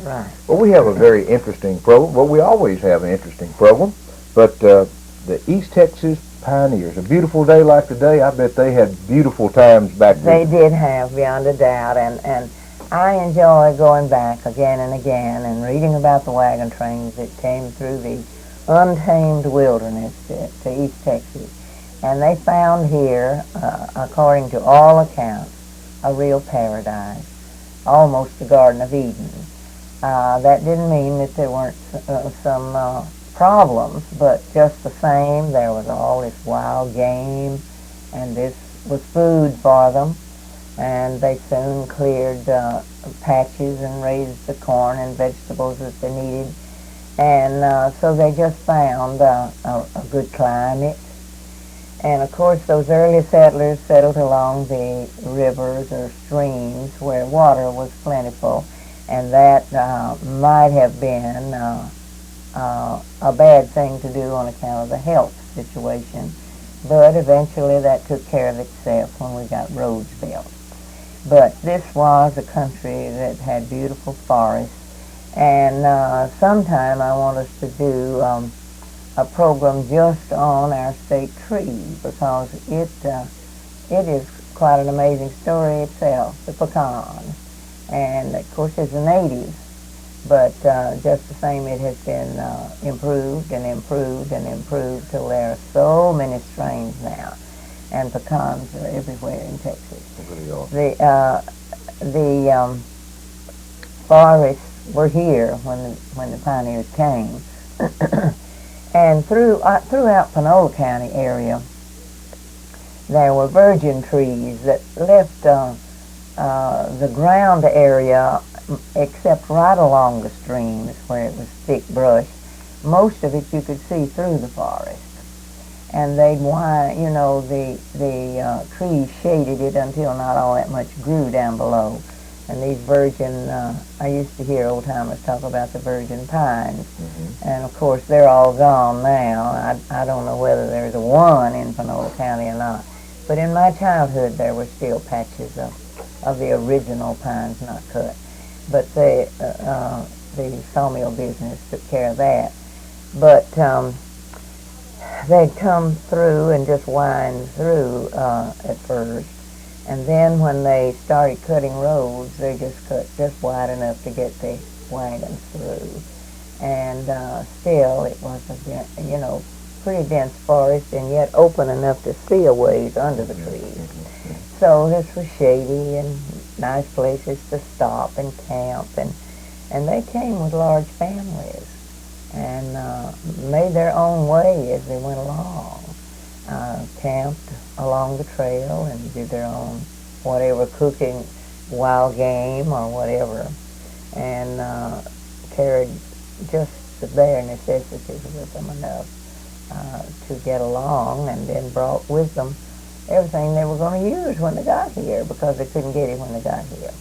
Right. Well, we have a very interesting program. Well, we always have an interesting program. But the East Texas Pioneers, a beautiful day like today, I bet they had beautiful times back They then. did have, beyond a doubt, and I enjoy going back again and again and reading about the wagon trains that came through the untamed wilderness to East Texas. And they found here, according to all accounts, a real paradise, almost the Garden of Eden. That didn't mean that there weren't some problems, but just the same, there was all this wild game, and this was food for them. And they soon cleared patches and raised the corn and vegetables that they needed. And so they just found a good climate. And of course, those early settlers settled along the rivers or streams where water was plentiful, and that might have been a bad thing to do on account of the health situation. But eventually that took care of itself when we got roads built. But this was a country that had beautiful forests, and sometime I want us to do a program just on our state tree, because it is quite an amazing story itself, the pecan. And of course it's a native, but just the same it has been improved and improved and improved till there are so many strains now. And pecans are everywhere in Texas. The forests were here when the pioneers came. And throughout Panola County area, there were virgin trees that left the ground area, except right along the streams where it was thick brush. Most of it you could see through the forest. And they'd wind, the trees shaded it until not all that much grew down below. And these virgin, I used to hear old timers talk about the virgin pines. Mm-hmm. And of course they're all gone now. I don't know whether there's a one in Panola County or not. But in my childhood there were still patches of the original pines not cut. But the sawmill business took care of that. But they'd come through and just wind through at first. And then when they started cutting roads, they just cut just wide enough to get the wagons through. And still, it was a pretty dense forest, and yet open enough to see a ways under the trees. So this was shady and nice places to stop and camp, and they came with large families and made their own way as they went along. Camped along the trail and did their own whatever cooking, wild game or whatever, and carried just the bare necessities with them enough to get along, and then brought with them everything they were going to use when they got here, because they couldn't get it when they got here.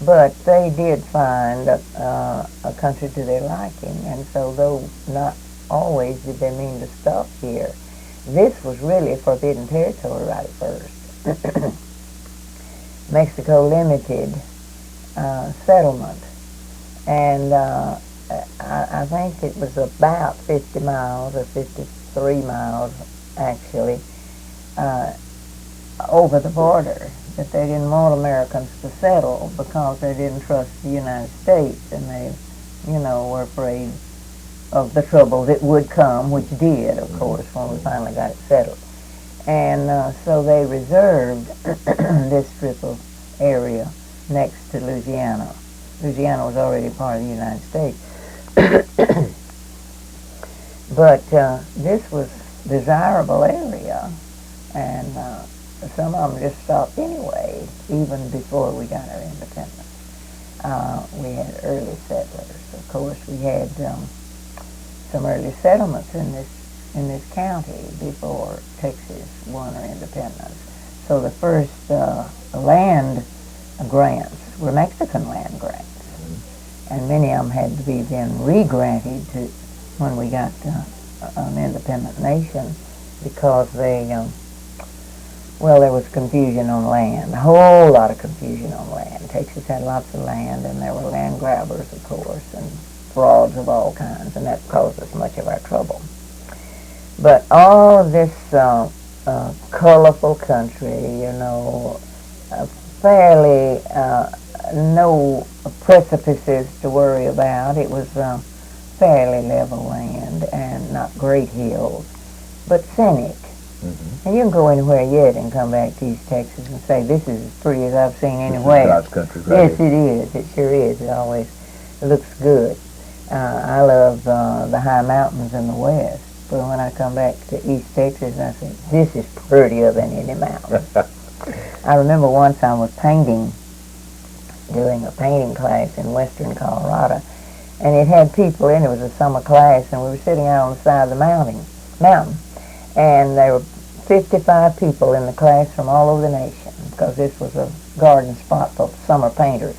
But they did find a country to their liking, and so though not always did they mean to stop here, this was really forbidden territory right at first. Mexico limited settlement, and I think it was about 50 miles or 53 miles actually over the border that they didn't want Americans to settle, because they didn't trust the United States, and they, were afraid of the trouble that would come, which did, of course, when we finally got it settled. And so they reserved this strip of area next to Louisiana. Louisiana was already part of the United States. But this was desirable area, and some of them just stopped anyway, even before we got our independence. We had early settlers. Of course, we had some early settlements in this county before Texas won her independence. So the first land grants were Mexican land grants, and many of them had to be then re-granted when we got an independent nation, because they Well, there was confusion on land, a whole lot of confusion on land. Texas had lots of land, and there were land grabbers, of course, and frauds of all kinds, and that caused us much of our trouble. But all of this colorful country, fairly no precipices to worry about. It was fairly level land and not great hills, but scenic. Mm-hmm. And you can go anywhere yet and come back to East Texas and say, this is as pretty as I've seen anywhere. God's country, right? Yes, it is. It sure is. It always looks good. I love the high mountains in the west, but when I come back to East Texas, I say, this is prettier than any mountain. I remember once I was doing a painting class in western Colorado, and it had people in it. It was a summer class, and we were sitting out on the side of the mountain, and there were 55 people in the class from all over the nation, because this was a garden spot for summer painters.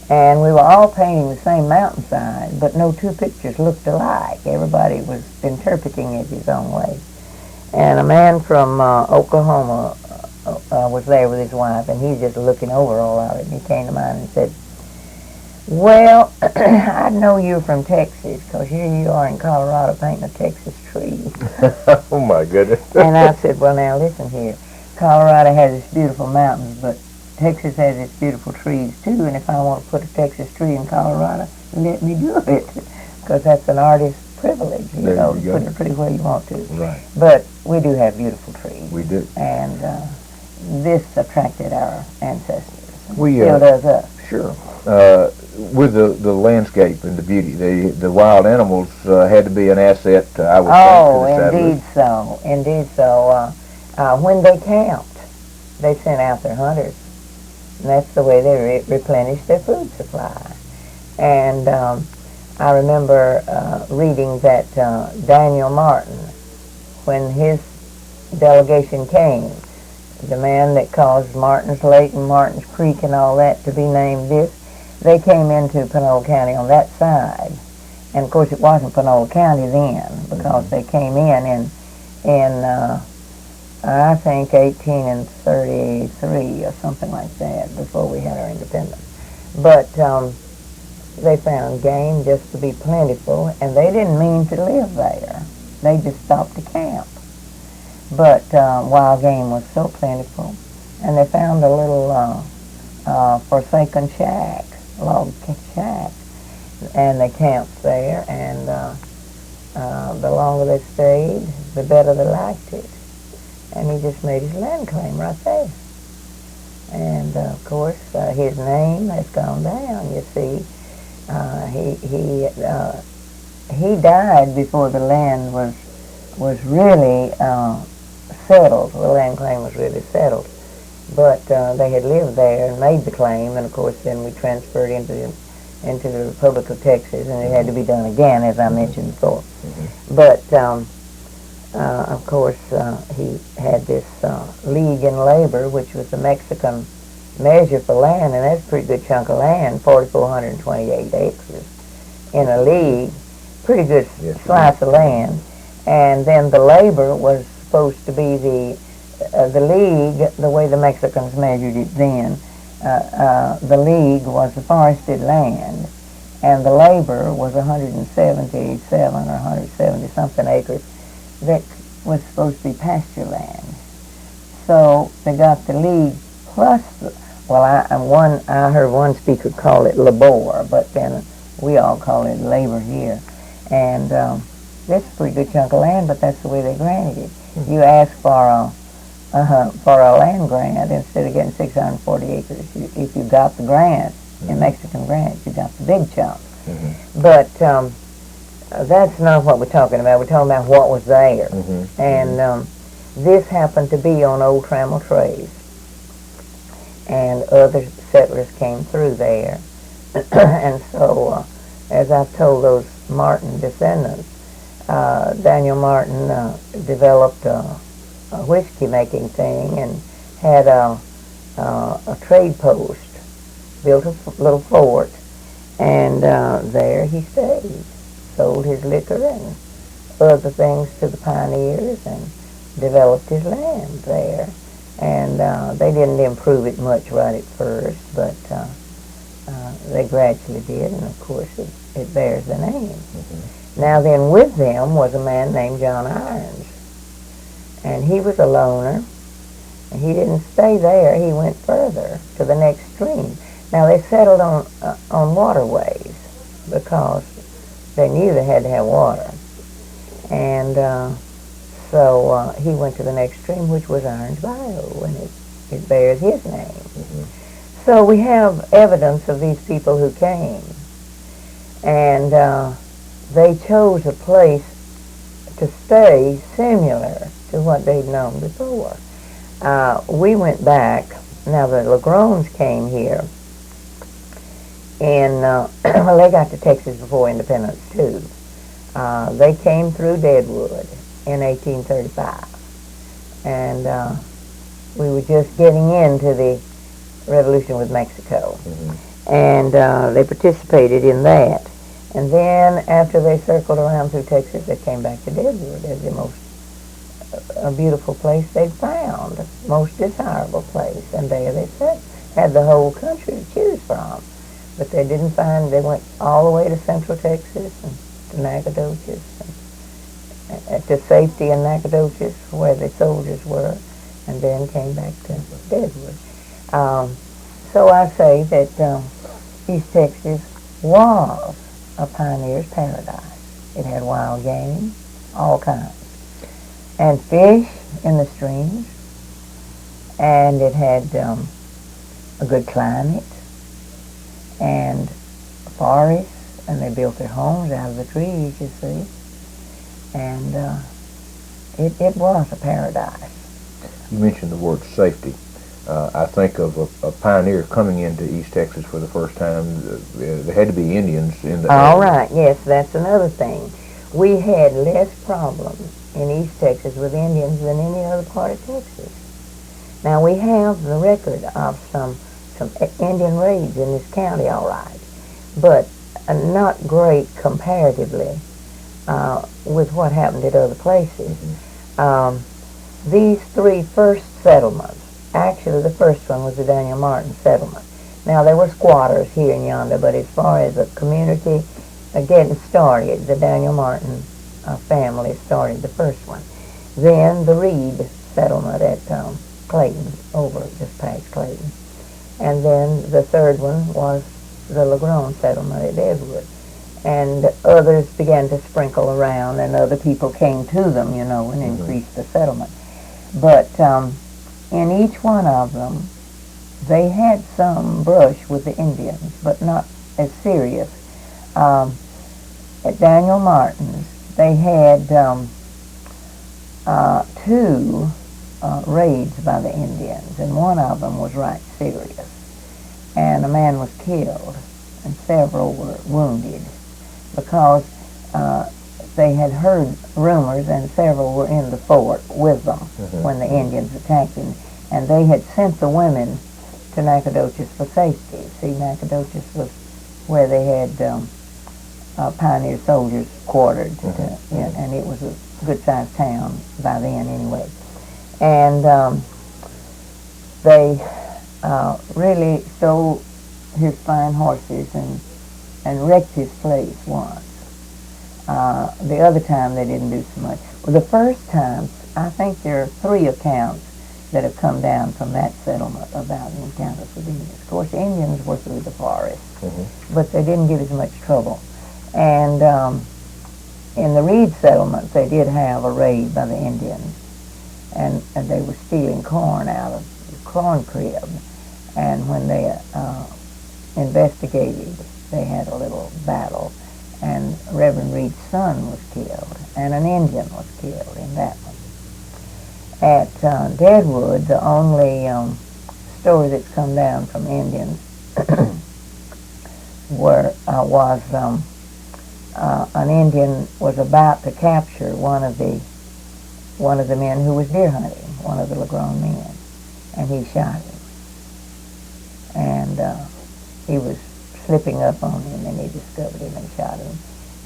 And we were all painting the same mountainside, but no two pictures looked alike. Everybody was interpreting it his own way. And a man from Oklahoma was there with his wife, and he's just looking over all of it. And he came to mine and said, well, I know you're from Texas, because here you are in Colorado painting a Texas tree. Oh, my goodness. And I said, well, now, listen here. Colorado has its beautiful mountains, but Texas has its beautiful trees, too. And if I want to put a Texas tree in Colorado, let me do it, because that's an artist's privilege, you know, to put a tree where you want to. Right. But we do have beautiful trees. We do. And this attracted our ancestors. We still does us. Sure. With the landscape and the beauty, the wild animals had to be an asset, I would think, to the settlers. Indeed so. When they camped, they sent out their hunters, and that's the way they replenished their food supply. And I remember reading that Daniel Martin, when his delegation came, the man that caused Martin's Lake and Martin's Creek and all that to be named this, they came into Panola County on that side. And of course it wasn't Panola County then, because they came in I think 1833 or something like that, before we had our independence. But they found game just to be plentiful, and they didn't mean to live there. They just stopped to camp. But wild game was so plentiful, and they found a little forsaken shack, log shack, and they camped there, and the longer they stayed, the better they liked it. And he just made his land claim right there. And of course, his name has gone down. You see, he died before the land was really settled. The land claim was really settled, but they had lived there and made the claim. And of course, then we transferred into the Republic of Texas, and it had to be done again, as I mentioned before. But of course, he had this league in labor, which was the Mexican measure for land, and that's a pretty good chunk of land, 4,428 acres in a league, pretty good slice of land. And then the labor was supposed to be the league, the way the Mexicans measured it then. The league was the forested land, and the labor was 177 or 170 something acres that was supposed to be pasture land. So they got the league plus, I heard one speaker call it labor, but then we all call it labor here. And that's a pretty good chunk of land, but that's the way they granted it. You ask for a land grant, instead of getting 640 acres, if you got the grant, in Mexican grants, you got the big chunk. But that's not what we're talking about. We're talking about what was there. And this happened to be on old Trammell Trace, and other settlers came through there. And so, as I've told those Martin descendants, Daniel Martin developed a whiskey-making thing and had a trade post, built a little fort, and there he stayed. Sold his liquor and other things to the pioneers, and developed his land there. And they didn't improve it much right at first, but they gradually did, and of course it bears the name. Mm-hmm. Now then, with them was a man named John Irons, and he was a loner, and he didn't stay there. He went further to the next stream. Now they settled on waterways because they knew they had to have water, and so he went to the next stream, which was Irons Bayou, and it bears his name. Mm-hmm. So we have evidence of these people who came, and they chose a place to stay similar to what they'd known before. We went back. Now the Lagrones came here, and well, they got to Texas before independence too. They came through Deadwood in 1835, and we were just getting into the revolution with Mexico, Mm-hmm. and they participated in that. And then after they circled around through Texas, they came back to Deadwood as the most beautiful place they'd found, most desirable place, and there they said had the whole country to choose from. But they didn't find. They went all the way to Central Texas and to Nacogdoches, and to safety in Nacogdoches where the soldiers were, and then came back to Deadwood. So I say that East Texas was a pioneer's paradise. It had wild game, all kinds, and fish in the streams, and it had a good climate, and forests, and they built their homes out of the trees, you see, and it was a paradise. You mentioned the word safety. I think of a pioneer coming into East Texas for the first time. There had to be Indians in the All area. right, yes, that's another thing. We had less problems in East Texas with Indians than any other part of Texas. Now, we have the record of some Indian raids in this county, all right, but not great comparatively with what happened at other places. These three first settlements, actually the first one was the Daniel Martin settlement. Now, there were squatters here and yonder, but as far as a community getting started, the Daniel Martin family started the first one. Then the Reed settlement at Clayton, over just past Clayton. And then the third one was the Lagrone settlement at Deadwood. And others began to sprinkle around, and other people came to them, you know, and increased the settlement. But in each one of them, they had some brush with the Indians, but not as serious. At Daniel Martin's, they had two raids by the Indians, and one of them was right serious. And a man was killed, and several were wounded, because they had heard rumors, and several were in the fort with them when the Indians attacked them. And they had sent the women to Nacogdoches for safety. See, Nacogdoches was where they had pioneer soldiers quartered, and it was a good-sized town by then anyway. And they really stole his fine horses and wrecked his place once. The other time they didn't do so much. Well, the first time, I think there are 3 accounts that have come down from that settlement about encounters with Indians. Of course, Indians were through the forest, but they didn't give as much trouble. And in the Reed settlement, they did have a raid by the Indians, and they were stealing corn out of the corn crib. And when they investigated, they had a little battle, and Reverend Reed's son was killed, and an Indian was killed in that one. At Deadwood, the only story that's come down from Indians was an Indian was about to capture one of the men who was deer hunting, one of the Lagrone men, and he shot him. And he was slipping up on him, and he discovered him and shot him,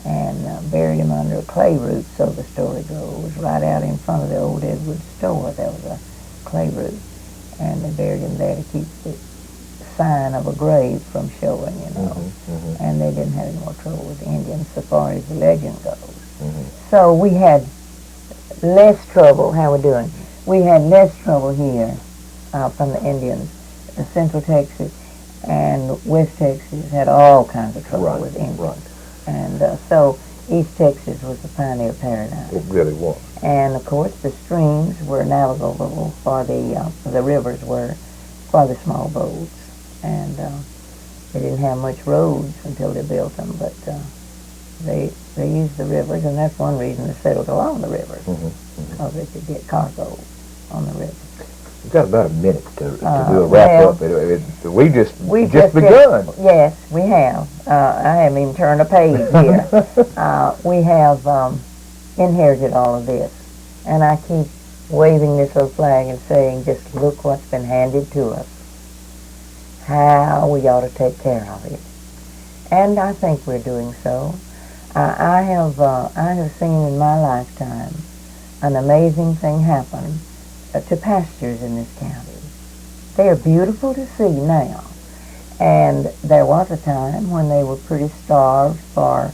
and buried him under a clay root, so the story goes, right out in front of the old Deadwood store. There was a clay root. and they buried him there to keep the sign of a grave from showing, you know. And they didn't have any more trouble with the Indians so far as the legend goes. So we had less trouble. How we doing? We had less trouble here from the Indians. Central Texas and West Texas had all kinds of trouble with Indians. And so East Texas was the pioneer paradise. It really was. And of course the streams were navigable for the rivers were for the small boats. And they didn't have much roads until they built them, but they used the rivers, and that's one reason they settled along the rivers, because they could get cargo on the river. We've got about a minute to do a wrap-up. We just begun. Yes, we have. I haven't even turned a page here. We have inherited all of this, and I keep waving this little flag and saying, just look what's been handed to us, how we ought to take care of it. And I think we're doing so. I have seen in my lifetime an amazing thing happen to pastures in this county. They are beautiful to see now. And there was a time when they were pretty starved for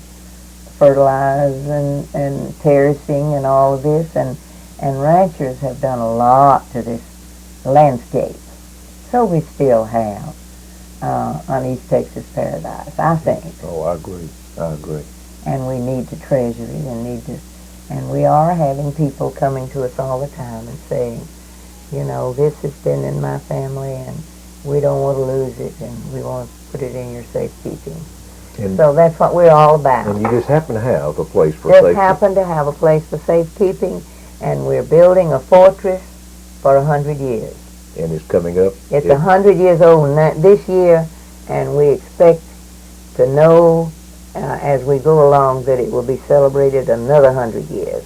fertilizing and terracing and all of this, and ranchers have done a lot to this landscape. So we still have on East Texas Paradise, I think. Oh, I agree. And we need to treasure it and we are having people coming to us all the time and saying, you know, this has been in my family and we don't want to lose it and we want to put it in your safekeeping. So that's what we're all about. And you just happen to have a place for safekeeping. Just happen to have a place for safekeeping, and we're building a fortress for 100 years. And it's coming up? It's 100 years old this year, and we expect to know as we go along that it will be celebrated another 100 years.